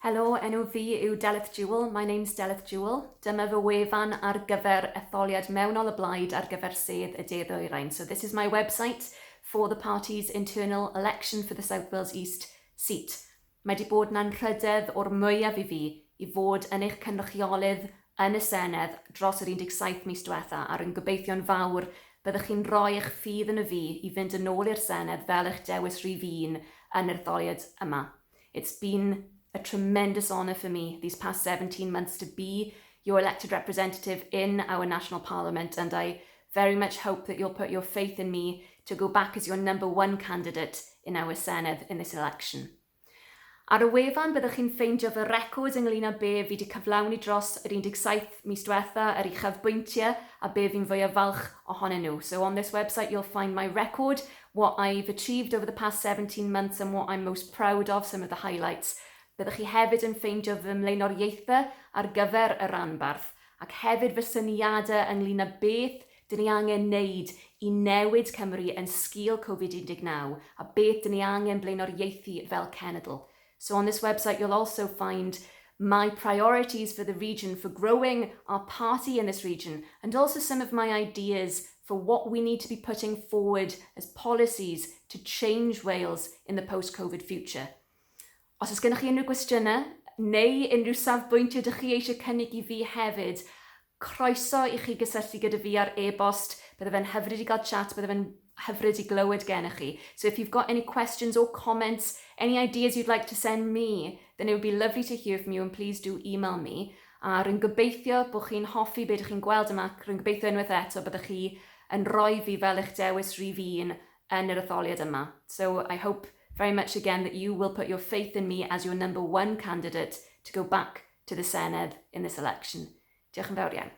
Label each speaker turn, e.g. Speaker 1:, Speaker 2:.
Speaker 1: Helo, enw fi yw Delyth Jewel. My name's Delyth Jewel. Dyma fy wefan ar gyfer etholiad mewnol y blaid ar gyfer sedd y De Ddwyrain. So this is my website for the party's internal election for the South Wales East seat. Mae wedi bod yn anrhydedd o'r mwyaf i fi i fod yn eich cynrychiolydd yn y Senedd dros yr 17 mis diwetha ar yn gobeithio'n fawr byddwch chi'n rhoi eich ffydd yn y fi i fynd yn ôl i'r Senedd fel eich dewis rhif 1 yn yr etholiad yma. It's been a tremendous honour for me these past 17 months to be your elected representative in our national parliament, and I very much hope that you'll put your faith in me to go back as your number 1 candidate in our Senedd in this election. Ar y wefan byddwch chi'n ffeindio fy record ynglyn â be fi wedi cyflawni dros yr 17 mis diwetha, yr uchafbwyntiau a be fi'n fwyaf falch ohonyn nhw. So on this website you'll find my record, what I've achieved over the past 17 months and what I'm most proud of, some of the highlights. Byddwch chi hefyd yn ffeindio fy mlaenoriaethau ar gyfer y ranbarth ac hefyd fy syniadau ynglyn â beth dyn ni angen wneud i newid Cymru yn sgil Covid-19 a beth dyn ni angen blaenoriaethu fel cenedl. So on this website you'll also find my priorities for the region, for growing our party in this region, and also some of my ideas for what we need to be putting forward as policies to change Wales in the post-Covid future. Os oes gennych chi unrhyw gwestiynau neu unrhyw safbwyntiau ydych chi eisiau cynnig i fi hefyd, croeso i chi gysylltu gyda fi ar e-bost. Bydde fe'n hyfryd i gael chat, bydde fe'n hyfryd i glywed gennych chi. So if you've got any questions or comments, any ideas you'd like to send me, then it would be lovely to hear from you, and please do email me. A rwy'n gobeithio bod chi'n hoffi beth ydych chi'n gweld yma, rwy'n gobeithio unwaith eto byddwch chi yn rhoi fi fel eich dewis rhif 1 yn yr etholiad yma. So I hope very much again that you will put your faith in me as your number 1 candidate to go back to the Senedd in this election. Diolch yn fawr iawn.